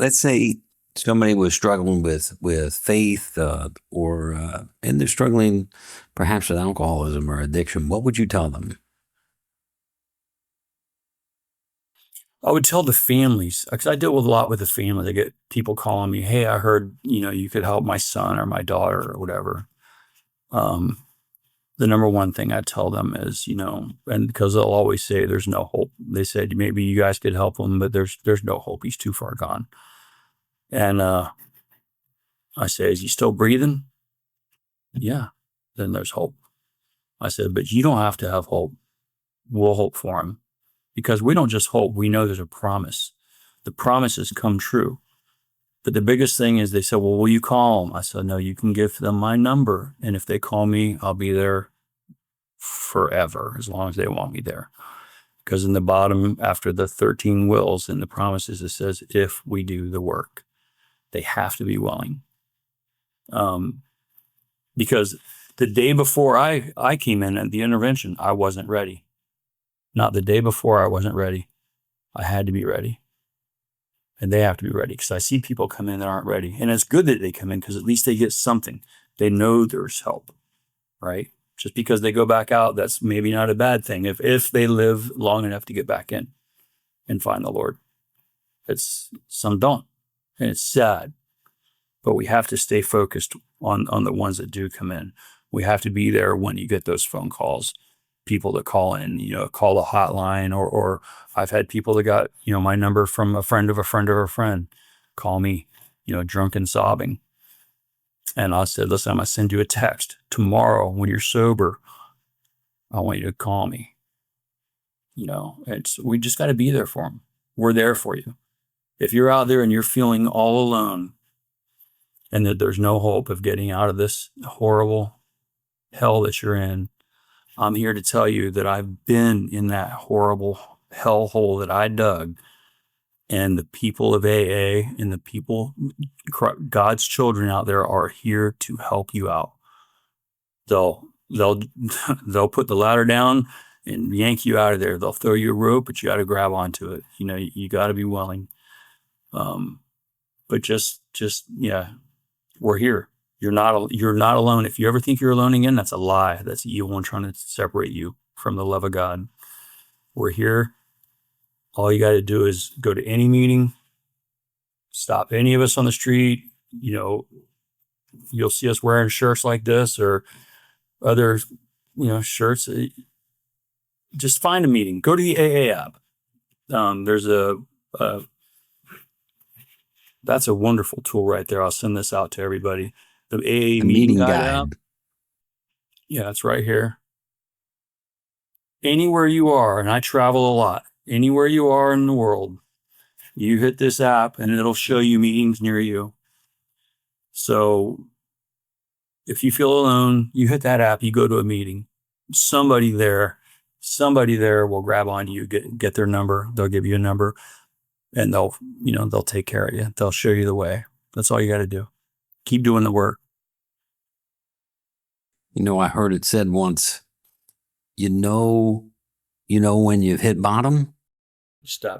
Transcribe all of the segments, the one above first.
let's say somebody was struggling with faith, and they're struggling perhaps with alcoholism or addiction. What would you tell them? I would tell the families, because I deal with a lot with the family. They get people calling me, "Hey, I heard, you could help my son or my daughter or whatever." Um, the number one thing I tell them is, and because they'll always say there's no hope. They said maybe you guys could help him, but there's no hope. He's too far gone. And I say, is he still breathing? Yeah. Then there's hope. I said, but you don't have to have hope. We'll hope for him, because we don't just hope. We know there's a promise. The promises come true. But the biggest thing is they said, well, will you call them? I said, no, you can give them my number. And if they call me, I'll be there forever, as long as they want me there. Because in the bottom, after the 13 wills and the promises, it says, if we do the work, they have to be willing. Because the day before I came in at the intervention, I wasn't ready. Not the day before I wasn't ready. I had to be ready. And they have to be ready, because I see people come in that aren't ready. And it's good that they come in, because at least they get something. They know there's help, right? Just because they go back out, that's maybe not a bad thing if they live long enough to get back in and find the Lord. Some don't, and it's sad. But we have to stay focused on the ones that do come in. We have to be there when you get those phone calls, people that call in, call the hotline, or I've had people that got, my number from a friend of a friend of a friend, call me, drunk and sobbing. And I said, listen, I'm going to send you a text tomorrow when you're sober. I want you to call me. We just got to be there for them. We're there for you. If you're out there and you're feeling all alone, and that there's no hope of getting out of this horrible hell that you're in, I'm here to tell you that I've been in that horrible hellhole that I dug. And the people of AA and the people, God's children out there, are here to help you out. They'll put the ladder down and yank you out of there. They'll throw you a rope, but you got to grab onto it. You got to be willing. But yeah, we're here. You're not alone. If you ever think you're alone again, that's a lie. That's the evil one trying to separate you from the love of God. We're here. All you got to do is go to any meeting, stop any of us on the street. You'll see us wearing shirts like this or other, shirts. Just find a meeting. Go to the AA app. There's that's a wonderful tool right there. I'll send this out to everybody. The AA meeting guide app. Yeah, it's right here. Anywhere you are, and I travel a lot, anywhere you are in the world, you hit this app and it'll show you meetings near you. So if you feel alone, you hit that app, you go to a meeting. Somebody there will grab onto you, get their number. They'll give you a number, and they'll take care of you. They'll show you the way. That's all you got to do. Keep doing the work. I heard it said once, when you've hit bottom?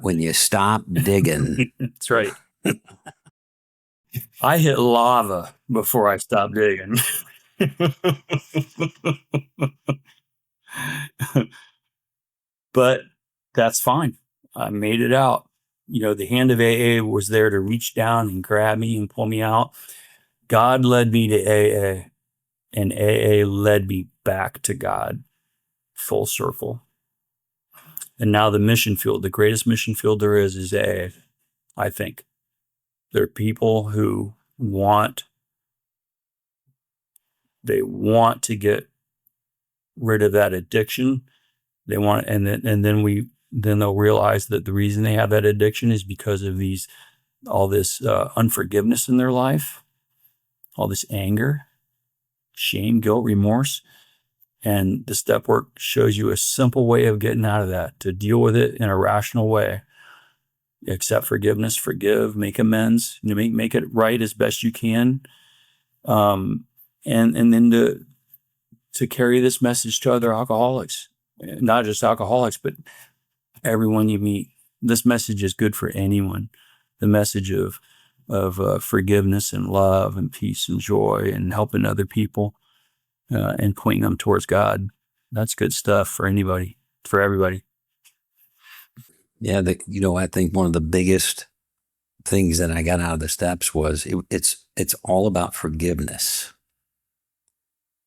When you stop digging. That's right. I hit lava before I stopped digging. But that's fine. I made it out. The hand of AA was there to reach down and grab me and pull me out. God led me to AA, and AA led me back to God, full circle. And now the mission field, the greatest mission field there is AA, I think. There are people who want to get rid of that addiction. They want, and then they'll realize that the reason they have that addiction is because of all this unforgiveness in their life, all this anger, shame, guilt, remorse. And the step work shows you a simple way of getting out of that, to deal with it in a rational way. Accept forgiveness, forgive, make amends, make it right as best you can. And then to carry this message to other alcoholics, not just alcoholics, but everyone you meet. This message is good for anyone. The message of forgiveness and love and peace and joy and helping other people and pointing them towards God. That's good stuff for anybody, for everybody. Yeah, I think one of the biggest things that I got out of the steps was it's all about forgiveness,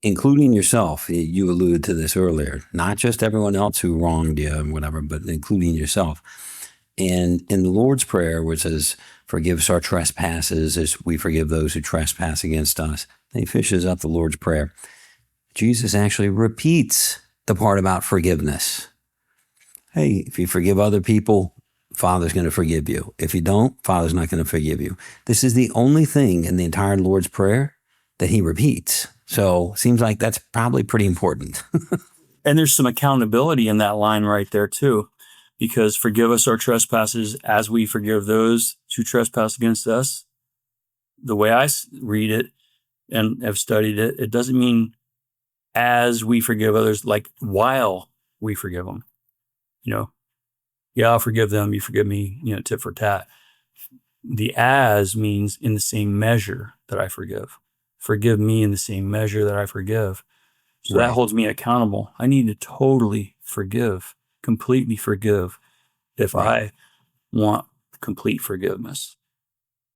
including yourself. You alluded to this earlier, not just everyone else who wronged you and whatever, but including yourself. And in the Lord's Prayer, where it says, "Forgive us our trespasses as we forgive those who trespass against us," and he fishes up the Lord's Prayer. Jesus actually repeats the part about forgiveness. Hey, if you forgive other people, Father's going to forgive you. If you don't, Father's not going to forgive you. This is the only thing in the entire Lord's Prayer that he repeats. So it seems like that's probably pretty important. And there's some accountability in that line right there too, because forgive us our trespasses as we forgive those who trespass against us. The way I read it and have studied it, it doesn't mean as we forgive others, like while we forgive them. Yeah, I'll forgive them, you forgive me, tit for tat. The as means in the same measure that I forgive. Forgive me in the same measure that I forgive. So that holds me accountable. I need to totally forgive, completely forgive if I want complete forgiveness.